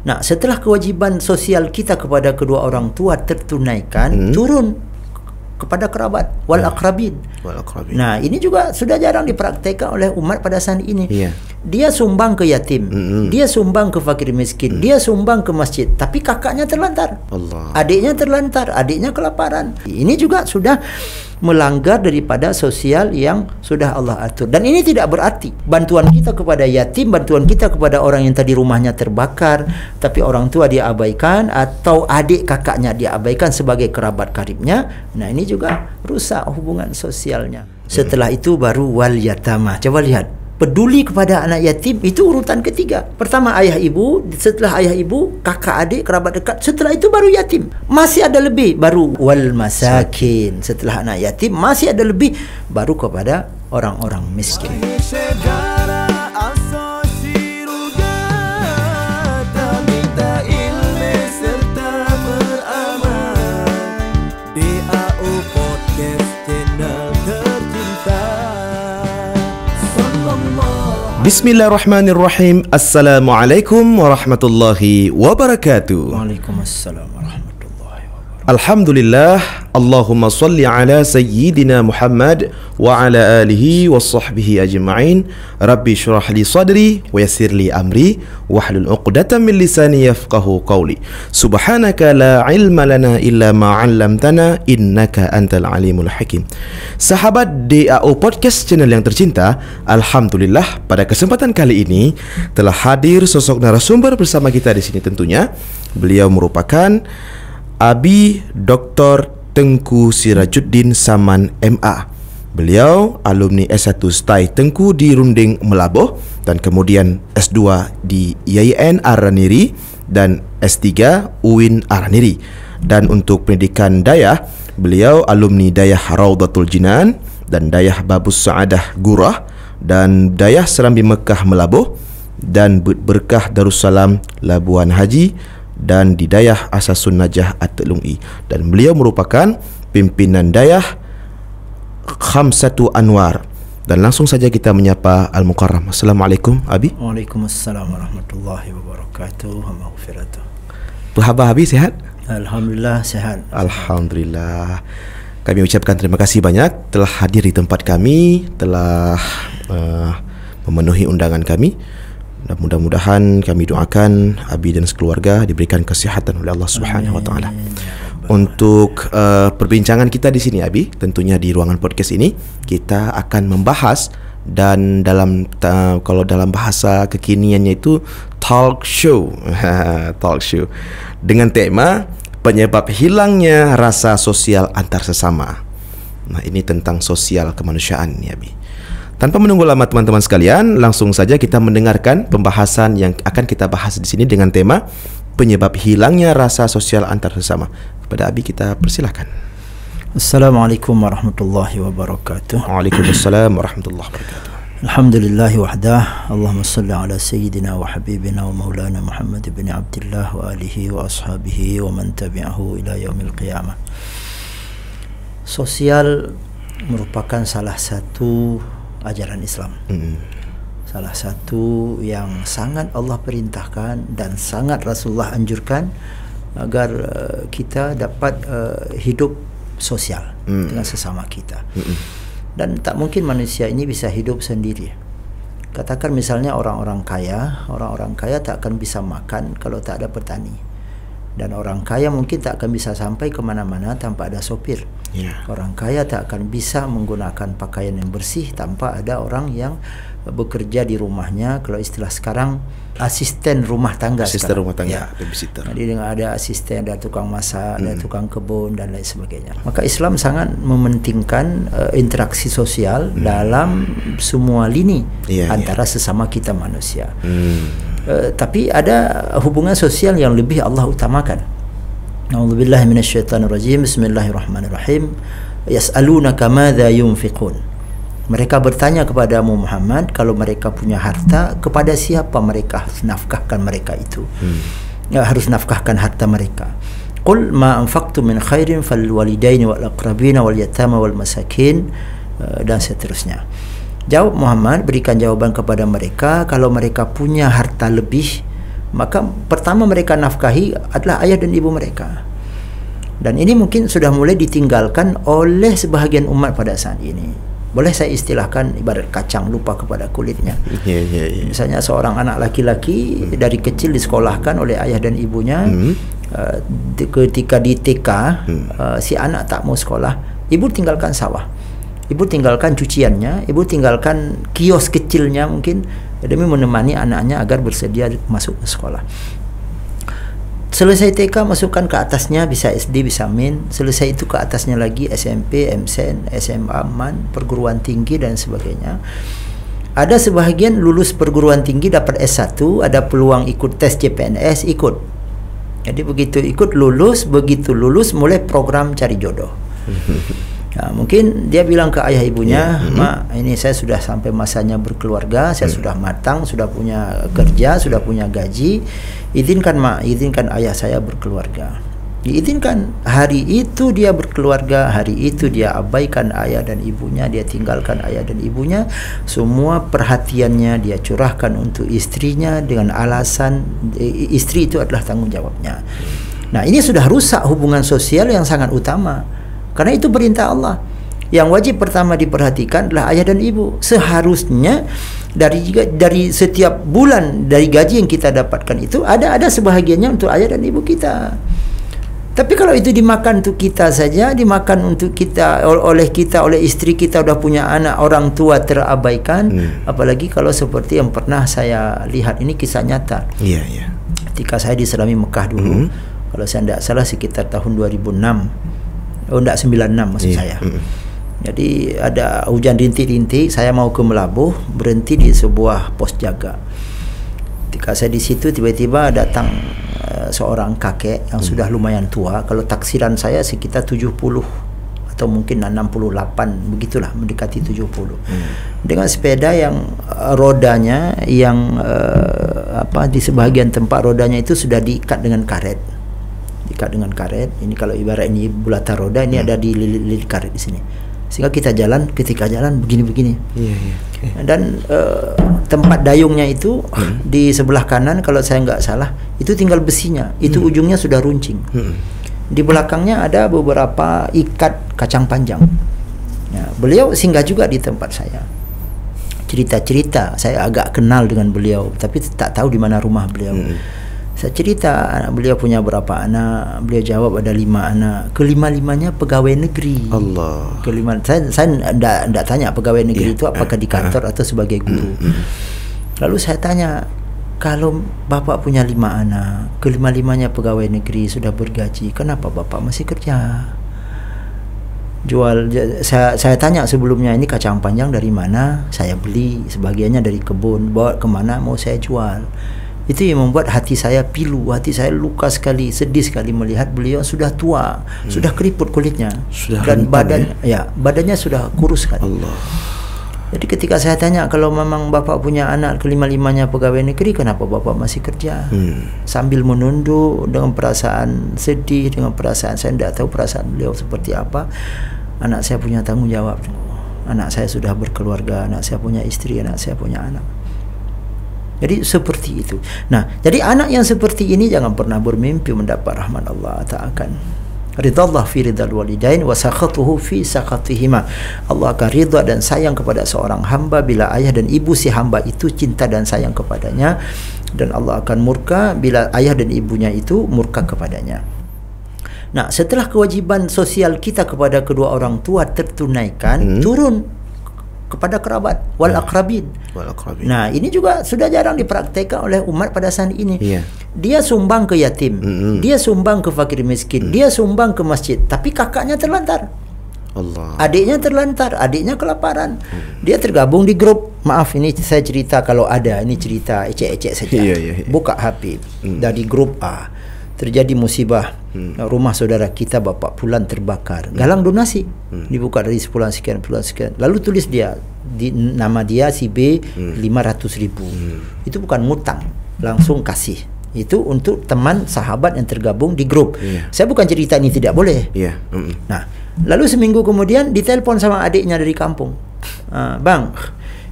Nah, setelah kewajiban sosial kita kepada kedua orang tua tertunaikan, turun kepada kerabat wal aqrabin. Nah, ini juga sudah jarang dipraktikkan oleh umat pada saat ini. Dia sumbang ke yatim, dia sumbang ke fakir miskin, dia sumbang ke masjid, tapi kakaknya terlantar, adiknya terlantar, adiknya kelaparan. Ini juga sudah melanggar daripada sosial yang sudah Allah atur. Dan ini tidak berarti bantuan kita kepada yatim, bantuan kita kepada orang yang tadi rumahnya terbakar tapi orang tua dia abaikan, atau adik kakaknya dia abaikan sebagai kerabat karibnya. Nah, ini juga rusak hubungan sosialnya. Setelah itu baru wal yatama. Coba lihat, peduli kepada anak yatim itu urutan ketiga. Pertama ayah ibu, setelah ayah ibu kakak adik kerabat dekat, setelah itu baru yatim. Masih ada lebih, baru wal masakin. Setelah anak yatim masih ada lebih, baru kepada orang-orang miskin. Bismillahirrahmanirrahim. Assalamualaikum warahmatullahi wabarakatuh. Waalaikumsalam warahmatullahi wabarakatuh. Alhamdulillah. Allahumma salli ala sayyidina Muhammad wa ala alihi wa sahbihi ajma'in. Rabbi syrah li sadri wa yassir li amri wahlul 'uqdatam min lisani yafqahu qawli. Subhanaka la ilma lana illa ma 'allamtana innaka antal alimul hakim. Sahabat DAO Podcast channel yang tercinta, alhamdulillah pada kesempatan kali ini telah hadir sosok narasumber bersama kita di sini tentunya. Beliau merupakan Abi Dr. Tengku Sirajuddin Saman MA. Beliau alumni S1 STAI Tengku di Runding Melaboh dan kemudian S2 di IAIN Araniri dan S3 UIN Araniri. Dan untuk pendidikan dayah, beliau alumni Dayah Raudatul Jinan dan Dayah Babus Sa'adah Gurah dan Dayah Serambi Mekah Melaboh dan Berkah Darussalam Labuan Haji dan di Dayah Asasun Najah At-Telungi. Dan beliau merupakan pimpinan Dayah Khamsatu Anwar. Dan langsung saja kita menyapa Al-Mukarram. Assalamualaikum Abi. Waalaikumsalam warahmatullahi wabarakatuh. Maghfiratuh. Apa Abi, sehat? Alhamdulillah sehat. Alhamdulillah. Kami ucapkan terima kasih banyak telah hadir di tempat kami, telah memenuhi undangan kami. Dan mudah-mudahan kami doakan Abi dan sekeluarga diberikan kesihatan oleh Allah Subhanahu wa taala. Untuk perbincangan kita di sini Abi, tentunya di ruangan podcast ini kita akan membahas, dan kalau dalam bahasa kekiniannya itu talk show. Talk show dengan tema penyebab hilangnya rasa sosial antar sesama. Nah, ini tentang sosial kemanusiaan ya Abi. Tanpa menunggu lama teman-teman sekalian, langsung saja kita mendengarkan pembahasan yang akan kita bahas di sini dengan tema penyebab hilangnya rasa sosial antar sesama. Kepada Abi kita persilakan. Assalamualaikum warahmatullahi wabarakatuh. Waalaikumsalam warahmatullahi wabarakatuh. Alhamdulillahi wahdah. Allahumma salli ala sayyidina wa habibina wa maulana Muhammad ibn Abdullah wa alihi wa ashabihi wa man tabi'ahu ila yaumil qiyamah. Sosial merupakan salah satu ajaran Islam. Salah satu yang sangat Allah perintahkan dan sangat Rasulullah anjurkan agar kita dapat hidup sosial dengan sesama kita. Dan tak mungkin manusia ini bisa hidup sendiri. Katakan misalnya orang-orang kaya tak akan bisa makan kalau tak ada petani. Dan orang kaya mungkin tak akan bisa sampai kemana-mana tanpa ada sopir. Orang kaya tak akan bisa menggunakan pakaian yang bersih tanpa ada orang yang bekerja di rumahnya. Kalau istilah sekarang, asisten rumah tangga. Asisten rumah tangga, babysitter. Jadi dengan ada asisten, ada tukang masak, ada tukang kebun dan lain sebagainya. Maka Islam sangat mementingkan interaksi sosial dalam semua lini antara sesama kita manusia. Tapi ada hubungan sosial yang lebih Allah utamakan. A'udzubillahi minasyaitonirrajim. Bismillahirrahmanirrahim. Yas'alunaka madza yunfiqun. Mereka bertanya kepadamu Muhammad, kalau mereka punya harta, kepada siapa mereka harus nafkahkan mereka itu? Harus nafkahkan harta mereka. Qul ma anfaqtum min khairin fal walidaini wal aqrabina wal yatama wal masakin, dan seterusnya. Jawab Muhammad, berikan jawaban kepada mereka, kalau mereka punya harta lebih, maka pertama mereka nafkahi adalah ayah dan ibu mereka. Dan ini mungkin sudah mulai ditinggalkan oleh sebahagian umat pada saat ini. Boleh saya istilahkan ibarat kacang lupa kepada kulitnya. Misalnya seorang anak laki-laki dari kecil disekolahkan oleh ayah dan ibunya. Ketika di TK si anak tak mau sekolah, ibu tinggalkan sawah, ibu tinggalkan cuciannya, ibu tinggalkan kios kecilnya mungkin demi menemani anaknya agar bersedia masuk ke sekolah. Selesai TK masukkan ke atasnya, bisa SD, bisa MIN. Selesai itu ke atasnya lagi SMP, MSen, SMA, MAN, perguruan tinggi dan sebagainya. Ada sebahagian lulus perguruan tinggi dapat S1, ada peluang ikut tes CPNS, ikut. Jadi begitu begitu lulus mulai program cari jodoh. Nah, mungkin dia bilang ke ayah ibunya, Mak, ini saya sudah sampai masanya berkeluarga, saya sudah matang, sudah punya kerja, sudah punya gaji. Izinkan Mak, izinkan ayah saya berkeluarga. Diizinkan. Hari itu dia berkeluarga, hari itu dia abaikan ayah dan ibunya, dia tinggalkan ayah dan ibunya. Semua perhatiannya dia curahkan untuk istrinya dengan alasan istri itu adalah tanggung jawabnya. Nah, ini sudah rusak hubungan sosial yang sangat utama. Karena itu perintah Allah. Yang wajib pertama diperhatikan adalah ayah dan ibu. Seharusnya dari setiap bulan dari gaji yang kita dapatkan itu ada sebahagiannya untuk ayah dan ibu kita. Tapi kalau itu dimakan untuk kita saja, dimakan untuk kita oleh istri kita, udah punya anak, orang tua terabaikan, apalagi kalau seperti yang pernah saya lihat, ini kisah nyata. Ketika saya di Selami Mekah dulu, kalau saya tidak salah sekitar tahun 2006. Oh, enggak, 96 maksud saya. Jadi ada hujan rintik-rintik, saya mau ke Melabuh, berhenti di sebuah pos jaga. Ketika saya di situ, tiba-tiba datang seorang kakek yang sudah lumayan tua. Kalau taksiran saya sekitar 70 atau mungkin 68, begitulah, mendekati 70. Dengan sepeda yang rodanya yang di sebahagian tempat rodanya itu sudah diikat dengan karet. Ini kalau ibarat ini bulatan roda, ini ada di lilit karet di sini, sehingga ketika jalan begini-begini. Dan tempat dayungnya itu di sebelah kanan, kalau saya nggak salah itu tinggal besinya, itu ujungnya sudah runcing. Di belakangnya ada beberapa ikat kacang panjang. Ya, beliau singgah juga di tempat saya. Cerita-cerita, saya agak kenal dengan beliau, tapi tak tahu di mana rumah beliau. Saya cerita anak beliau punya berapa anak, beliau jawab ada 5 anak. Kelima-limanya pegawai negeri. Allah. Saya tidak tanya pegawai negeri itu apakah di kantor atau sebagai guru. Lalu saya tanya, kalau bapak punya 5 anak, kelima-limanya pegawai negeri, sudah bergaji, kenapa bapak masih kerja? Saya tanya sebelumnya, ini kacang panjang dari mana? Saya beli, sebagiannya dari kebun, bawa kemana mau saya jual. Itu yang membuat hati saya pilu, hati saya luka sekali, sedih sekali melihat beliau sudah tua, sudah keriput kulitnya, dan badannya sudah kurus sekali. Allah. Jadi ketika saya tanya, kalau memang bapak punya anak kelima-limanya pegawai negeri, kenapa bapak masih kerja? Sambil menunduk dengan perasaan sedih, dengan perasaan saya tidak tahu perasaan beliau seperti apa. Anak saya punya tanggung jawab, anak saya sudah berkeluarga, anak saya punya istri, anak saya punya anak. Jadi seperti itu. Nah, jadi anak yang seperti ini jangan pernah bermimpi mendapat rahmat Allah. Tak akan. Ridallah fi ridal walidain wa sakhatuhu fi sakhatihima. Allah akan ridha dan sayang kepada seorang hamba bila ayah dan ibu si hamba itu cinta dan sayang kepadanya, dan Allah akan murka bila ayah dan ibunya itu murka kepadanya. Nah, setelah kewajiban sosial kita kepada kedua orang tua tertunaikan, turun kepada kerabat wal akrabin. Nah, ini juga sudah jarang dipraktekkan oleh umat pada saat ini. Dia sumbang ke yatim, dia sumbang ke fakir miskin, dia sumbang ke masjid, tapi kakaknya terlantar. Allah. Adiknya terlantar, adiknya kelaparan. Dia tergabung di grup. Maaf, ini saya cerita kalau ada, ini cerita ecek-ecek saja. Buka HP dari grup A. Terjadi musibah, rumah saudara kita bapak Fulan terbakar, galang donasi, dibuka dari Fulan sekian, lalu tulis dia nama dia si B 500.000. Itu bukan ngutang, langsung kasih. Itu untuk teman sahabat yang tergabung di grup. Saya bukan cerita ini tidak boleh. Nah, lalu seminggu kemudian ditelepon sama adiknya dari kampung, Bang,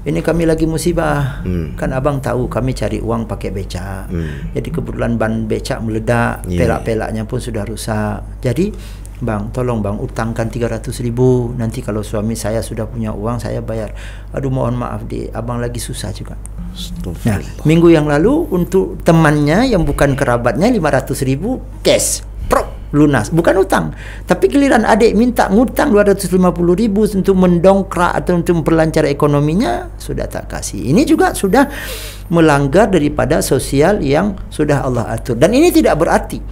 ini kami lagi musibah. Kan abang tahu kami cari uang pakai becak. Jadi kebetulan ban becak meledak, pelak-pelaknya pun sudah rusak. Jadi bang, tolong bang utangkan 300,000. Nanti kalau suami saya sudah punya uang saya bayar. Aduh mohon maaf abang lagi susah juga. Nah, minggu yang lalu untuk temannya yang bukan kerabatnya 500,000 cash. Lunas, bukan utang. Tapi giliran adik minta ngutang 250,000 untuk mendongkrak atau untuk memperlancar ekonominya, sudah tak kasih. Ini juga sudah melanggar daripada sosial yang sudah Allah atur. Dan ini tidak berarti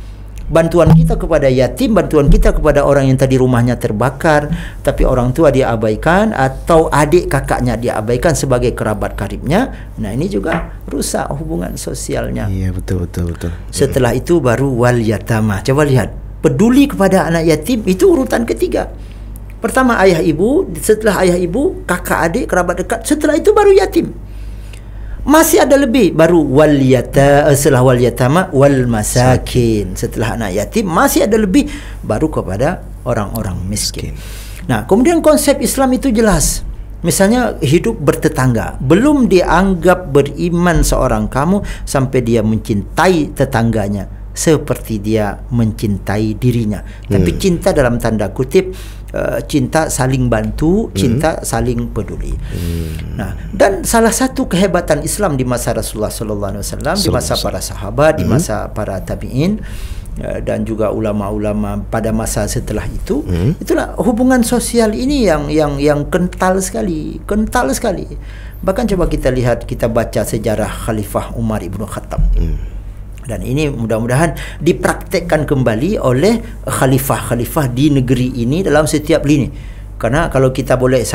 bantuan kita kepada yatim, bantuan kita kepada orang yang tadi rumahnya terbakar, tapi orang tua dia abaikan atau adik kakaknya dia abaikan sebagai kerabat karibnya. Nah, ini juga rusak hubungan sosialnya. Iya, betul. Setelah itu baru wal yatama. Coba lihat, peduli kepada anak yatim itu urutan ketiga. Pertama ayah ibu, setelah ayah ibu kakak adik kerabat dekat, setelah itu baru yatim. Masih ada lebih, baru setelah wal yatama wal masakin. Setelah anak yatim masih ada lebih, baru kepada orang-orang miskin. Nah, kemudian konsep Islam itu jelas. Misalnya hidup bertetangga, belum dianggap beriman seorang kamu sampai dia mencintai tetangganya seperti dia mencintai dirinya. Tapi cinta dalam tanda kutip, cinta saling bantu, cinta saling peduli. Nah, dan salah satu kehebatan Islam di masa Rasulullah sallallahu alaihi wasallam, di masa para sahabat, di masa para tabi'in, dan juga ulama-ulama pada masa setelah itu, itulah hubungan sosial ini yang kental sekali. Bahkan coba kita lihat, kita baca sejarah Khalifah Umar ibn Khattab. Dan ini mudah-mudahan dipraktekkan kembali oleh khalifah-khalifah di negeri ini dalam setiap lini. Karena kalau kita boleh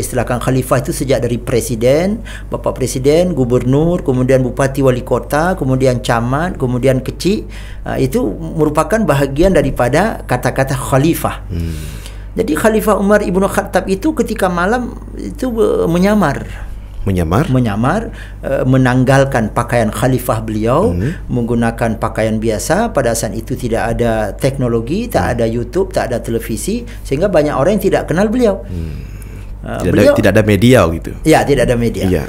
istilahkan khalifah itu sejak dari presiden, bapak presiden, gubernur, kemudian bupati, wali kota, kemudian camat, kemudian kecil, itu merupakan bahagian daripada kata-kata khalifah. Jadi Khalifah Umar ibn Khattab itu ketika malam itu menyamar, menanggalkan pakaian khalifah beliau, menggunakan pakaian biasa. Pada saat itu tidak ada teknologi, tak ada YouTube, tak ada televisi, sehingga banyak orang yang tidak kenal beliau. Tidak ada media gitu. Ya, tidak ada media.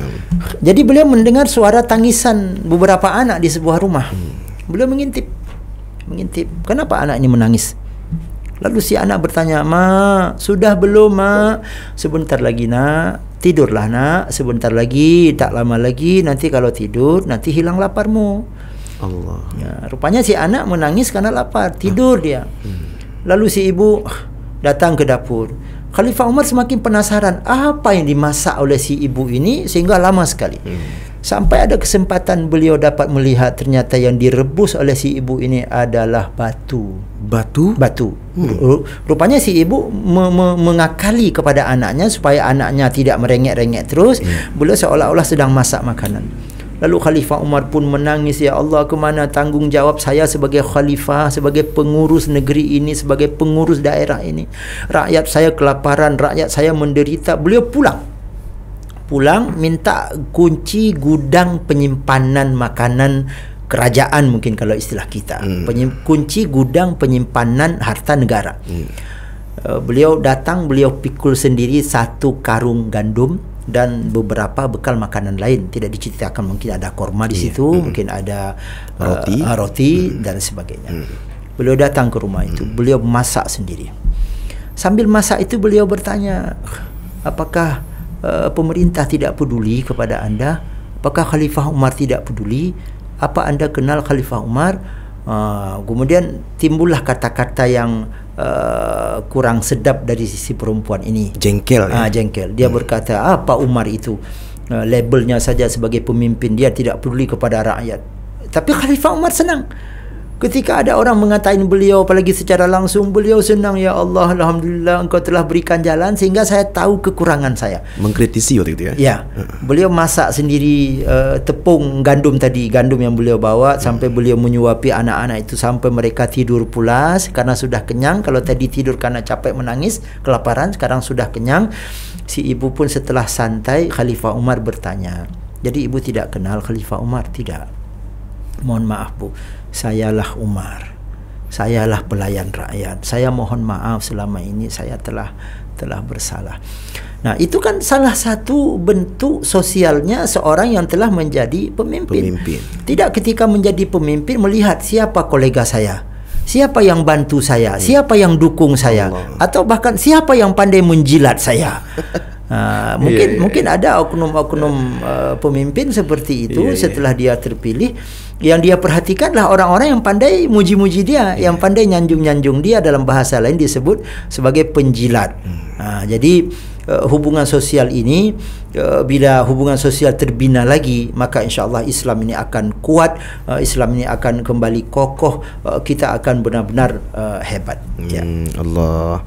Jadi beliau mendengar suara tangisan beberapa anak di sebuah rumah. Beliau mengintip. Kenapa anak ini menangis? Lalu si anak bertanya, "Ma, sudah belum, Ma?" "Sebentar lagi, Nak." "Tidurlah, Nak, sebentar lagi, tak lama lagi, nanti kalau tidur nanti hilang laparmu." Allah. Ya, rupanya si anak menangis karena lapar, tidur dia. Lalu si ibu datang ke dapur. Khalifah Umar semakin penasaran apa yang dimasak oleh si ibu ini sehingga lama sekali. Sampai ada kesempatan beliau dapat melihat ternyata yang direbus oleh si ibu ini adalah batu. Rupanya si ibu mengakali kepada anaknya supaya anaknya tidak merengek-rengek terus. Beliau seolah-olah sedang masak makanan. Lalu Khalifah Umar pun menangis, "Ya Allah, kemana tanggungjawab saya sebagai khalifah, sebagai pengurus negeri ini, sebagai pengurus daerah ini? Rakyat saya kelaparan, rakyat saya menderita." Beliau pulang minta kunci gudang penyimpanan makanan kerajaan, mungkin kalau istilah kita, kunci gudang penyimpanan harta negara. Beliau datang, beliau pikul sendiri 1 karung gandum dan beberapa bekal makanan lain. Tidak diceritakan, mungkin ada korma di situ, mungkin ada roti dan sebagainya. Beliau datang ke rumah itu, beliau masak sendiri. Sambil masak itu beliau bertanya, "Apakah pemerintah tidak peduli kepada anda? Apakah Khalifah Umar tidak peduli? Apa anda kenal Khalifah Umar?" Kemudian timbullah kata-kata yang kurang sedap dari sisi perempuan ini. Jengkel. Jengkel. Dia berkata, "Apa Umar itu? Labelnya saja sebagai pemimpin, dia tidak peduli kepada rakyat." Tapi Khalifah Umar senang. Ketika ada orang mengatain beliau, apalagi secara langsung, beliau senang. "Ya Allah, alhamdulillah engkau telah berikan jalan sehingga saya tahu kekurangan saya." Mengkritisi waktu itu ya? Ya. Beliau masak sendiri tepung gandum tadi, gandum yang beliau bawa, sampai beliau menyuapi anak-anak itu sampai mereka tidur pulas karena sudah kenyang. Kalau tadi tidur karena capek menangis, kelaparan, sekarang sudah kenyang. Si ibu pun setelah santai, Khalifah Umar bertanya, "Jadi ibu tidak kenal Khalifah Umar?" "Tidak." "Mohon maaf Bu, sayalah Umar, sayalah pelayan rakyat, saya mohon maaf selama ini saya telah bersalah." Nah, itu kan salah satu bentuk sosialnya seorang yang telah menjadi pemimpin. Tidak ketika menjadi pemimpin melihat siapa kolega saya, siapa yang bantu saya, siapa yang dukung saya, atau bahkan siapa yang pandai menjilat saya. Mungkin ada oknum-oknum pemimpin seperti itu setelah dia terpilih. Yang dia perhatikanlah orang-orang yang pandai muji-muji dia, yang pandai nyanjung-nyanjung dia, dalam bahasa lain disebut sebagai penjilat. Jadi hubungan sosial ini, bila hubungan sosial terbina lagi, maka insya-Allah Islam ini akan kuat, Islam ini akan kembali kokoh, kita akan benar-benar hebat. Allah.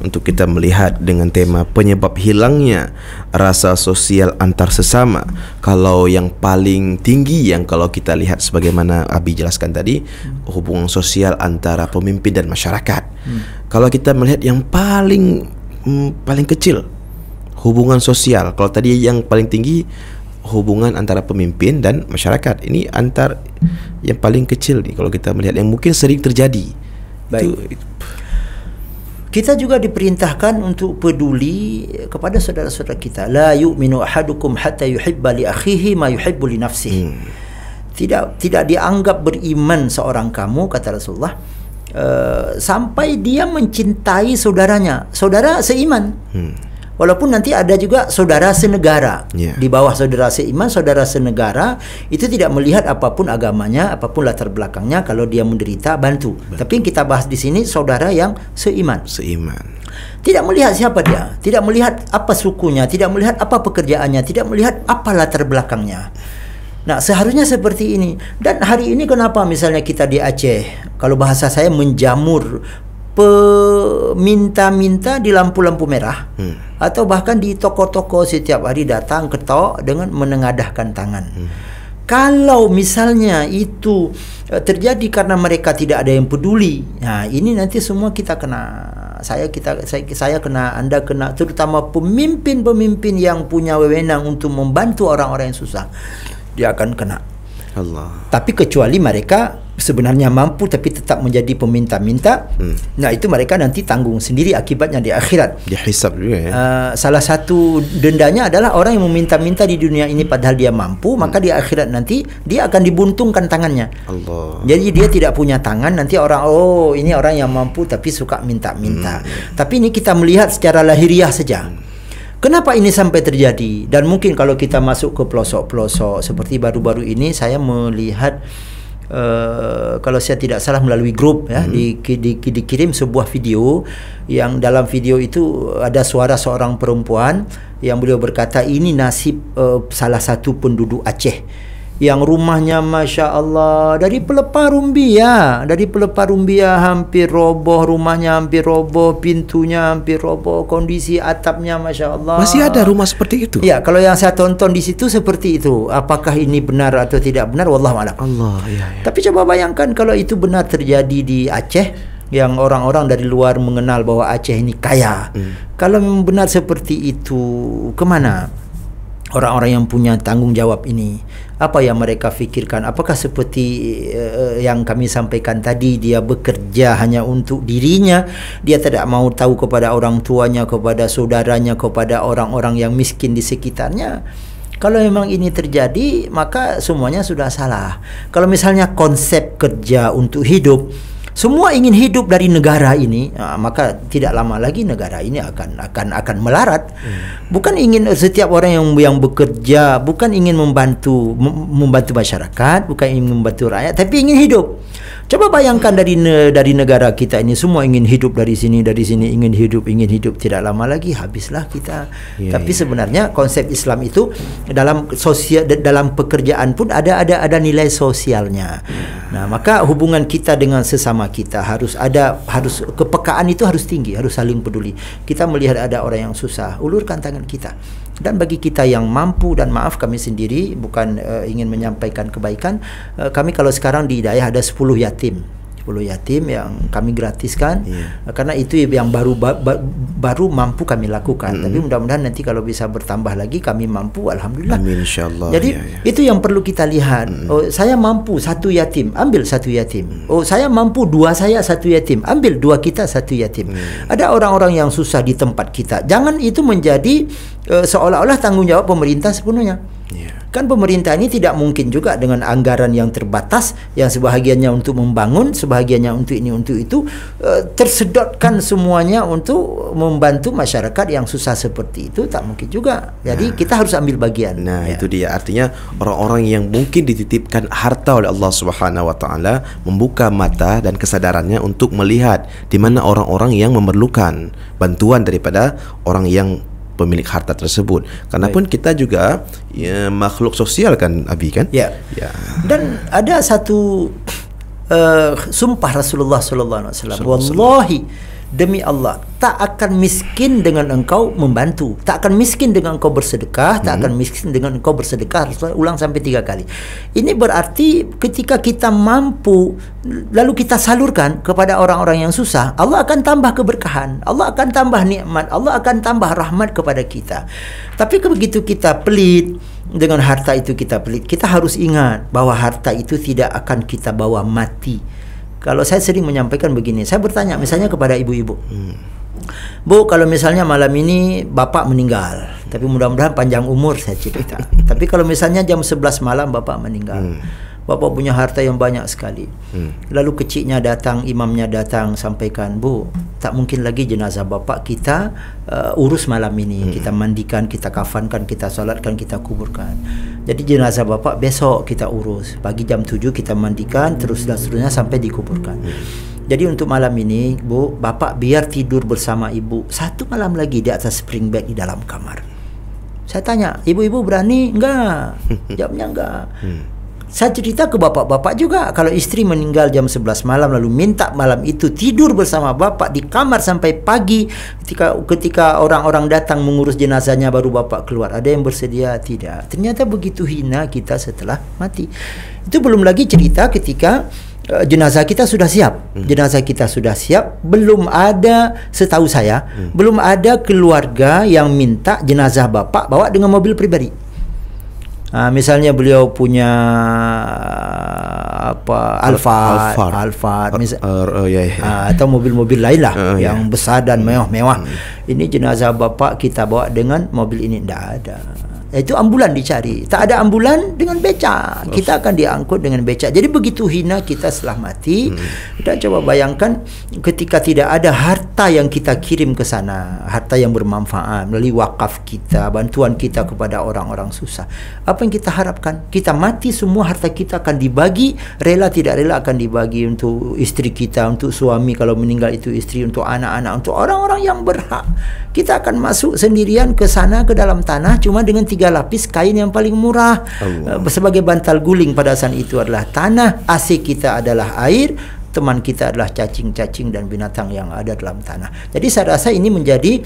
Untuk kita melihat dengan tema penyebab hilangnya rasa sosial antar sesama, kalau yang paling tinggi yang kalau kita lihat sebagaimana Abi jelaskan tadi, hubungan sosial antara pemimpin dan masyarakat. Kalau kita melihat yang paling kecil, hubungan sosial, kalau tadi yang paling tinggi hubungan antara pemimpin dan masyarakat, ini antar yang paling kecil nih kalau kita melihat yang mungkin sering terjadi. Baik. Kita juga diperintahkan untuk peduli kepada saudara-saudara kita. La yu'minu ahadukum hatta yuhibba li akhihi ma yuhibbu li nafsihi. Tidak dianggap beriman seorang kamu, kata Rasulullah, sampai dia mencintai saudaranya, saudara seiman. Walaupun nanti ada juga saudara senegara. Di bawah saudara seiman, saudara senegara itu tidak melihat apapun agamanya, apapun latar belakangnya, kalau dia menderita bantu. Tapi yang kita bahas di sini saudara yang seiman. Tidak melihat siapa dia, tidak melihat apa sukunya, tidak melihat apa pekerjaannya, tidak melihat apa latar belakangnya. Nah, seharusnya seperti ini. Dan hari ini kenapa misalnya kita di Aceh, kalau bahasa saya menjamur peminta-minta di lampu-lampu merah, atau bahkan di toko-toko setiap hari datang ketok dengan menengadahkan tangan. Kalau misalnya itu terjadi karena mereka tidak ada yang peduli, nah ini nanti semua kita kena. Saya kena, Anda kena, terutama pemimpin-pemimpin yang punya wewenang untuk membantu orang-orang yang susah, dia akan kena. Tapi kecuali mereka sebenarnya mampu tapi tetap menjadi peminta-minta, nah itu mereka nanti tanggung sendiri akibatnya di akhirat. Dihisab juga ya. Salah satu dendanya adalah orang yang meminta-minta di dunia ini padahal dia mampu, maka di akhirat nanti dia akan dibuntungkan tangannya. Jadi dia tidak punya tangan, nanti orang, oh ini orang yang mampu tapi suka minta-minta. Tapi ini kita melihat secara lahiriah saja. Kenapa ini sampai terjadi? Dan mungkin kalau kita masuk ke pelosok-pelosok seperti baru-baru ini, saya melihat kalau saya tidak salah melalui grup ya, dikirim sebuah video yang dalam video itu ada suara seorang perempuan yang beliau berkata, ini nasib salah satu penduduk Aceh yang rumahnya Masya Allah dari pelepah rumbia, hampir roboh, rumahnya hampir roboh, pintunya hampir roboh, kondisi atapnya Masya Allah. Masih ada rumah seperti itu? Ya, kalau yang saya tonton di situ seperti itu. Apakah ini benar atau tidak benar, wallahu a'lam. Tapi coba bayangkan kalau itu benar terjadi di Aceh, yang orang-orang dari luar mengenal bahwa Aceh ini kaya. Kalau memang benar seperti itu, kemana orang-orang yang punya tanggung jawab ini? Apa yang mereka fikirkan? Apakah seperti yang kami sampaikan tadi, dia bekerja hanya untuk dirinya, dia tidak mau tahu kepada orang tuanya, kepada saudaranya, kepada orang-orang yang miskin di sekitarnya? Kalau memang ini terjadi, maka semuanya sudah salah. Kalau misalnya konsep kerja untuk hidup, semua ingin hidup dari negara ini, maka tidak lama lagi negara ini akan melarat. Bukan ingin setiap orang yang bekerja, bukan ingin membantu masyarakat, bukan ingin membantu rakyat, tapi ingin hidup. Coba bayangkan dari negara kita ini semua ingin hidup dari sini ingin hidup, tidak lama lagi habislah kita. Tapi sebenarnya konsep Islam itu dalam sosial, dalam pekerjaan pun ada nilai sosialnya. Nah, maka hubungan kita dengan sesama kita harus kepekaan itu harus tinggi, harus saling peduli. Kita melihat ada orang yang susah, ulurkan tangan kita. Dan bagi kita yang mampu, dan maaf kami sendiri bukan ingin menyampaikan kebaikan, kami kalau sekarang di Hidayah ada 10 yatim. yatim yang kami gratiskan, karena itu yang baru mampu kami lakukan. Tapi mudah-mudahan nanti kalau bisa bertambah lagi kami mampu, alhamdulillah. Amin, insyaallah. Jadi itu yang perlu kita lihat. Oh, saya mampu 1 yatim, ambil 1 yatim. Oh, saya mampu 2 saya 1 yatim, ambil 2 kita 1 yatim. Ada orang-orang yang susah di tempat kita. Jangan itu menjadi seolah-olah tanggung jawab pemerintah sepenuhnya. Kan pemerintah ini tidak mungkin juga dengan anggaran yang terbatas, yang sebahagiannya untuk membangun, sebahagiannya untuk ini, untuk itu, tersedotkan semuanya untuk membantu masyarakat yang susah seperti itu, tak mungkin juga. Jadi kita harus ambil bagian. Nah, itu dia, artinya orang-orang yang mungkin dititipkan harta oleh Allah Subhanahu wa taala membuka mata dan kesadarannya untuk melihat di mana orang-orang yang memerlukan bantuan daripada orang yang pemilik harta tersebut. Karena pun kita juga makhluk sosial kan, Abi kan? Ya. Dan ada satu sumpah Rasulullah sallallahu alaihi wasallam, wallahi, demi Allah, tak akan miskin dengan engkau membantu, tak akan miskin dengan engkau bersedekah, tak akan miskin dengan engkau bersedekah. Rasulullah ulang sampai 3 kali. Ini berarti ketika kita mampu lalu kita salurkan kepada orang-orang yang susah, Allah akan tambah keberkahan, Allah akan tambah nikmat, Allah akan tambah rahmat kepada kita. Tapi begitu kita pelit dengan harta itu, kita harus ingat bahwa harta itu tidak akan kita bawa mati. Kalau saya sering menyampaikan begini, saya bertanya misalnya kepada ibu-ibu, Bu, kalau misalnya malam ini bapak meninggal, tapi mudah-mudahan panjang umur saya cerita. Tapi kalau misalnya jam 11 malam bapak meninggal, bapak punya harta yang banyak sekali. Lalu keciknya datang, imamnya datang, sampaikan, Bu, tak mungkin lagi jenazah bapak kita urus malam ini. Kita mandikan, kita kafankan, kita salatkan, kita kuburkan. Jadi jenazah bapak besok kita urus. Pagi jam 7 kita mandikan, terus dan seterusnya sampai dikuburkan. Jadi untuk malam ini, Bu, bapak biar tidur bersama ibu 1 malam lagi di atas spring bed di dalam kamar. Saya tanya, ibu-ibu berani? Enggak. Jawabnya enggak. Saya cerita ke bapak-bapak juga, kalau istri meninggal jam 11 malam lalu minta malam itu tidur bersama bapak di kamar sampai pagi, ketika orang-orang datang mengurus jenazahnya baru bapak keluar. Ada yang bersedia? Tidak. Ternyata begitu hina kita setelah mati. Itu belum lagi cerita ketika jenazah kita sudah siap. Jenazah kita sudah siap, belum ada, setahu saya, belum ada keluarga yang minta jenazah bapak bawa dengan mobil pribadi. Misalnya beliau punya Alphard atau mobil-mobil lain lah yang besar dan mewah-mewah. Ini jenazah bapak kita bawa dengan mobil ini, tidak ada. Itu ambulan dicari. Tak ada ambulan, dengan becak. Kita akan diangkut dengan becak. Jadi begitu hina kita setelah mati. Kita coba bayangkan ketika tidak ada harta yang kita kirim ke sana, harta yang bermanfaat melalui wakaf kita, bantuan kita kepada orang-orang susah. Apa yang kita harapkan? Kita mati, semua harta kita akan dibagi, rela tidak rela akan dibagi untuk istri kita, untuk suami kalau meninggal itu istri, untuk anak-anak, untuk orang-orang yang berhak. Kita akan masuk sendirian ke sana, ke dalam tanah, cuma dengan 3 lapis kain yang paling murah. Sebagai bantal guling pada saat itu adalah tanah, AC kita adalah air, teman kita adalah cacing-cacing dan binatang yang ada dalam tanah. Jadi saya rasa ini menjadi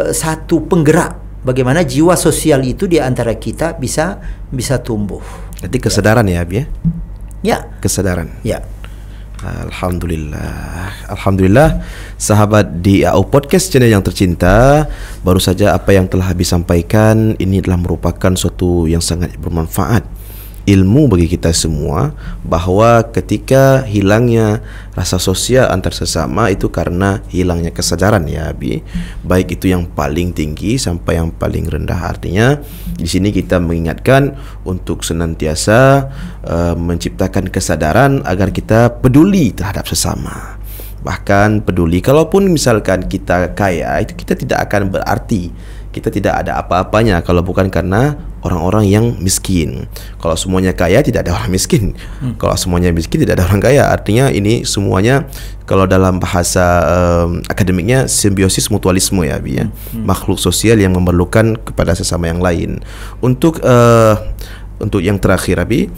satu penggerak bagaimana jiwa sosial itu di antara kita bisa tumbuh. Jadi kesadaran ya, Abi ya? Ya. Kesadaran. Ya. Alhamdulillah sahabat di AU Podcast channel yang tercinta, baru saja apa yang telah habis sampaikan ini adalah merupakan suatu yang sangat bermanfaat, ilmu bagi kita semua, bahwa ketika hilangnya rasa sosial antar sesama itu karena hilangnya kesadaran ya Abi, baik itu yang paling tinggi sampai yang paling rendah. Artinya di sini kita mengingatkan untuk senantiasa menciptakan kesadaran agar kita peduli terhadap sesama. Bahkan peduli, kalaupun misalkan kita kaya, itu kita tidak akan berarti kita tidak ada apa-apanya kalau bukan karena orang-orang yang miskin. Kalau semuanya kaya, tidak ada orang miskin. Kalau semuanya miskin, tidak ada orang kaya. Artinya ini semuanya, kalau dalam bahasa akademiknya, simbiosis mutualisme ya, Bi, ya. Makhluk sosial yang memerlukan kepada sesama yang lain. Untuk yang terakhir, Abi,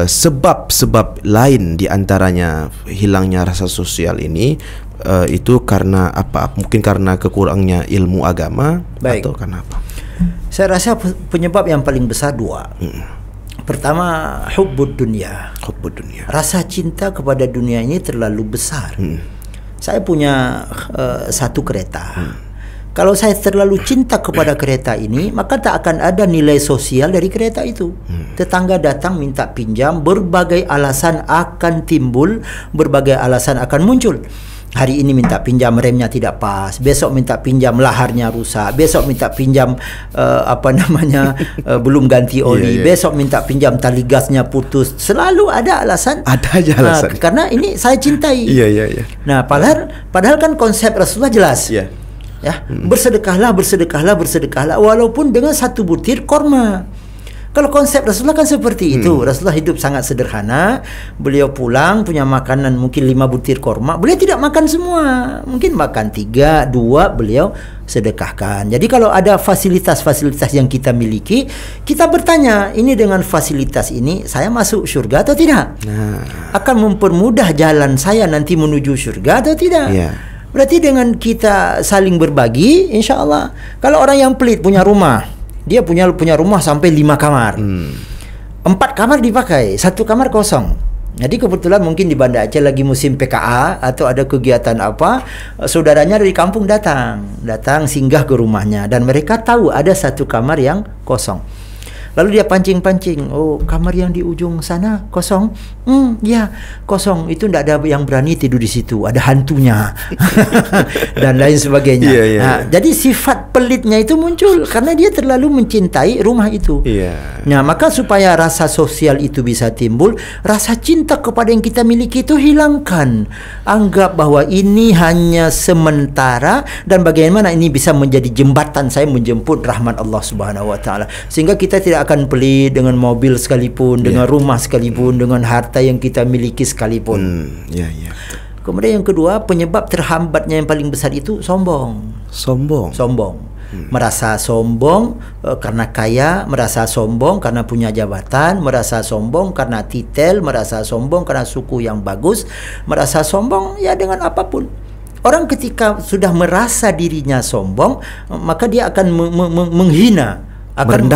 sebab-sebab lain di antaranya hilangnya rasa sosial ini, itu karena apa? Mungkin karena kekurangnya ilmu agama. Baik. Atau karena apa? Saya rasa penyebab yang paling besar 2. Pertama, hubbud dunia. Hubbud dunia. Rasa cinta kepada dunia ini terlalu besar. Saya punya satu kereta. Kalau saya terlalu cinta kepada kereta ini, maka tak akan ada nilai sosial dari kereta itu. Tetangga datang minta pinjam, berbagai alasan akan timbul, berbagai alasan akan muncul. Hari ini minta pinjam remnya tidak pas, besok minta pinjam laharnya rusak, besok minta pinjam belum ganti oli, besok minta pinjam tali gasnya putus. Selalu ada alasan. Ada aja alasan. Karena ini saya cintai. Iya. Nah, padahal kan konsep Rasulullah jelas. Iya. Ya, bersedekahlah walaupun dengan satu butir korma. Kalau konsep Rasulullah kan seperti itu. Rasulullah hidup sangat sederhana. Beliau pulang punya makanan mungkin 5 butir korma. Beliau tidak makan semua. Mungkin makan 3, 2 beliau sedekahkan. Jadi kalau ada fasilitas-fasilitas yang kita miliki, kita bertanya, ini dengan fasilitas ini saya masuk syurga atau tidak? Akan mempermudah jalan saya nanti menuju syurga atau tidak? Berarti dengan kita saling berbagi, insya Allah. Kalau orang yang pelit punya rumah, dia punya rumah sampai 5 kamar, 4 kamar dipakai, 1 kamar kosong. Jadi kebetulan mungkin di Banda Aceh lagi musim PKA atau ada kegiatan apa, saudaranya dari kampung datang singgah ke rumahnya dan mereka tahu ada 1 kamar yang kosong. Lalu dia pancing-pancing, oh kamar yang di ujung sana kosong, ya kosong, itu tidak ada yang berani tidur di situ, ada hantunya dan lain sebagainya. Jadi sifat pelitnya itu muncul karena dia terlalu mencintai rumah itu. Nah, maka supaya rasa sosial itu bisa timbul, rasa cinta kepada yang kita miliki itu hilangkan. Anggap bahwa ini hanya sementara dan bagaimana ini bisa menjadi jembatan saya menjemput rahmat Allah Subhanahu wa taala. Sehingga kita tidak akan pelit dengan mobil sekalipun, dengan rumah sekalipun, dengan harta yang kita miliki sekalipun. Kemudian yang kedua, penyebab terhambatnya yang paling besar itu sombong. Merasa sombong karena kaya, merasa sombong karena punya jabatan, merasa sombong karena titel, merasa sombong karena suku yang bagus, merasa sombong ya dengan apapun. Orang ketika sudah merasa dirinya sombong, maka dia akan menghina, akan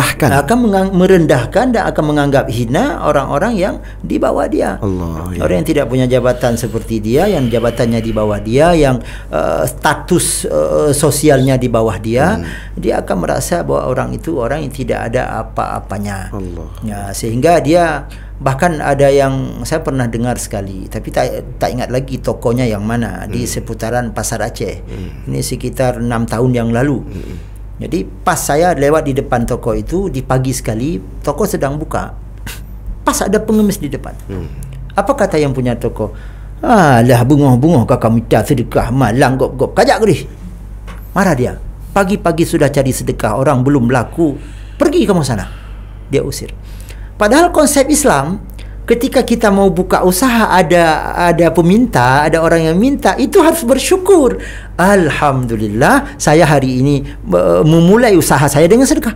merendahkan dan akan menganggap hina orang-orang yang di bawah dia. Orang yang tidak punya jabatan seperti dia, yang jabatannya di bawah dia, yang status sosialnya di bawah dia, dia akan merasa bahwa orang itu orang yang tidak ada apa-apanya. Ya, sehingga dia bahkan ada yang saya pernah dengar sekali, tapi tak ingat lagi tokonya yang mana, di seputaran Pasar Aceh. Ini sekitar 6 tahun yang lalu. Jadi pas saya lewat di depan toko itu di pagi sekali, toko sedang buka. Pas ada pengemis di depan. Apa kata yang punya toko? Alah, bungoh-bungoh kakak minta sedekah, malang gop-gop, kajak gerih. Marah dia. Pagi-pagi sudah cari sedekah, orang belum laku, pergi kamu sana. Dia usir. Padahal konsep Islam, ketika kita mau buka usaha, ada peminta, ada orang yang minta, itu harus bersyukur. Alhamdulillah, saya hari ini memulai usaha saya dengan sedekah.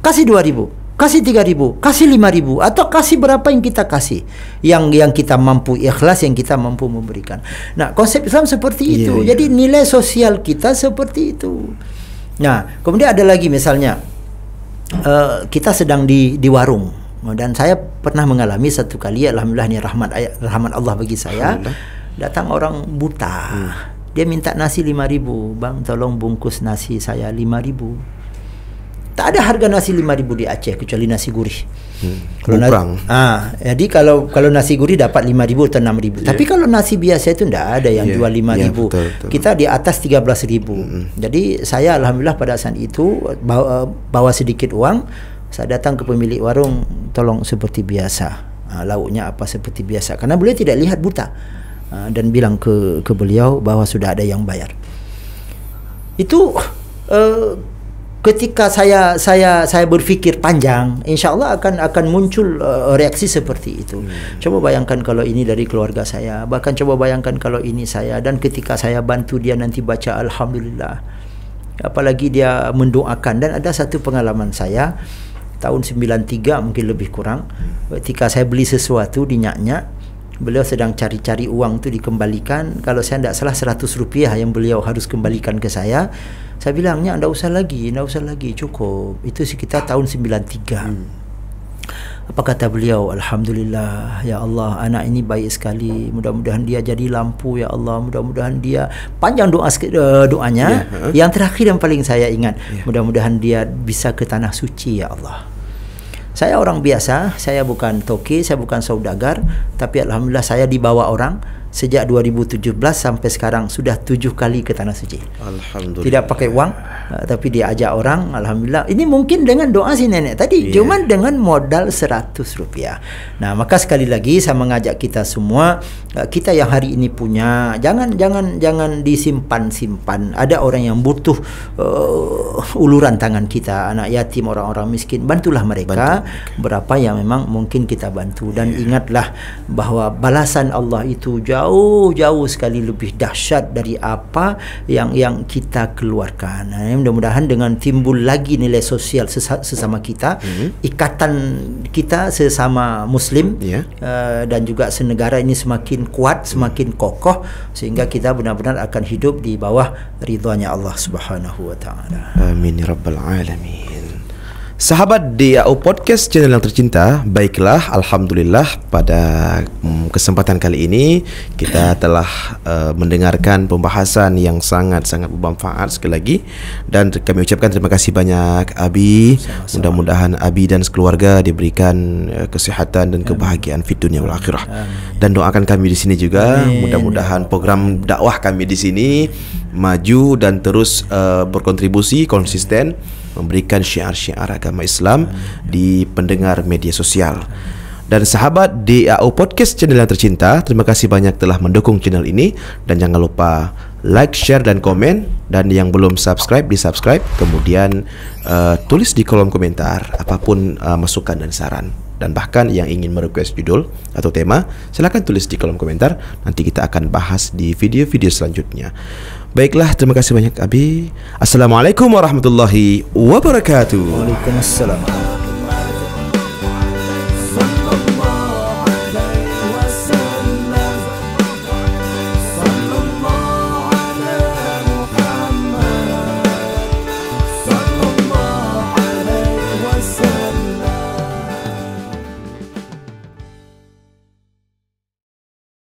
Kasih 2.000, kasih 3.000, kasih 5.000, atau kasih berapa yang kita kasih, yang kita mampu ikhlas, yang kita mampu memberikan. Nah, konsep Islam seperti itu. Jadi nilai sosial kita seperti itu. Nah, kemudian ada lagi misalnya kita sedang di warung. Dan saya pernah mengalami satu kali, alhamdulillah ini rahmat Allah bagi saya. Datang orang buta. Dia minta nasi 5.000. Bang, tolong bungkus nasi saya 5.000. Tak ada harga nasi 5.000 di Aceh kecuali nasi gurih. Jadi kalau nasi gurih dapat 5.000 atau 6.000. Tapi kalau nasi biasa itu tidak ada yang jual 5.000. Kita di atas 13.000. Jadi saya alhamdulillah pada saat itu bawa sedikit uang. Saya datang ke pemilik warung, tolong seperti biasa, lauknya apa seperti biasa, karena beliau tidak lihat buta, dan bilang ke beliau bahwa sudah ada yang bayar. Itu ketika saya berpikir panjang, insya Allah akan muncul reaksi seperti itu. Coba bayangkan kalau ini dari keluarga saya, bahkan coba bayangkan kalau ini saya, dan ketika saya bantu dia nanti baca alhamdulillah, apalagi dia mendoakan. Dan ada satu pengalaman saya tahun 93 mungkin lebih kurang, ketika saya beli sesuatu di Nyak-Nyak, beliau sedang cari-cari uang itu dikembalikan. Kalau saya tidak salah 100 rupiah yang beliau harus kembalikan ke saya. Saya bilang, Nyak, tidak usah lagi, cukup. Itu sekitar tahun 93. Apa kata beliau? Alhamdulillah, ya Allah, anak ini baik sekali. Mudah-mudahan dia jadi lampu, ya Allah. Mudah-mudahan dia, panjang doanya. Yang terakhir yang paling saya ingat, mudah-mudahan dia bisa ke tanah suci, ya Allah. Saya orang biasa, saya bukan toki, saya bukan saudagar, tapi alhamdulillah saya dibawa orang sejak 2017 sampai sekarang sudah 7 kali ke tanah suci. Alhamdulillah. Tidak pakai uang, tapi dia ajak orang. Alhamdulillah. Ini mungkin dengan doa si nenek tadi, cuma dengan modal Rp100. Nah, maka sekali lagi saya mengajak kita semua, kita yang hari ini punya, jangan disimpan-simpan. Ada orang yang butuh uluran tangan kita, anak yatim, orang-orang miskin, bantulah mereka. Berapa yang memang mungkin kita bantu. Dan ingatlah bahwa balasan Allah itu jauh sekali lebih dahsyat dari apa yang kita keluarkan. Mudah-mudahan dengan timbul lagi nilai sosial sesama kita, ikatan kita sesama Muslim, dan juga senegara ini semakin kuat, semakin kokoh, sehingga kita benar-benar akan hidup di bawah ridhonya Allah Subhanahu wa taala. Amin ya rabbal alamin. Sahabat DAO Podcast channel yang tercinta, baiklah, alhamdulillah pada kesempatan kali ini kita telah mendengarkan pembahasan yang sangat-sangat bermanfaat sekali lagi, dan kami ucapkan terima kasih banyak Abi. Mudah-mudahan Abi dan sekeluarga diberikan kesihatan dan kebahagiaan fi dunia wal akhirah. Dan doakan kami di sini juga, mudah-mudahan program dakwah kami di sini maju dan terus berkontribusi konsisten memberikan syiar-syiar agama Islam di pendengar media sosial. Dan sahabat DAO Podcast channel yang tercinta, terima kasih banyak telah mendukung channel ini, dan jangan lupa like, share dan komen, dan yang belum subscribe di subscribe, kemudian tulis di kolom komentar apapun masukan dan saran, dan bahkan yang ingin merequest judul atau tema, silakan tulis di kolom komentar, nanti kita akan bahas di video-video selanjutnya. Baiklah, terima kasih banyak Abi. Assalamualaikum warahmatullahi wabarakatuh. Waalaikumsalam.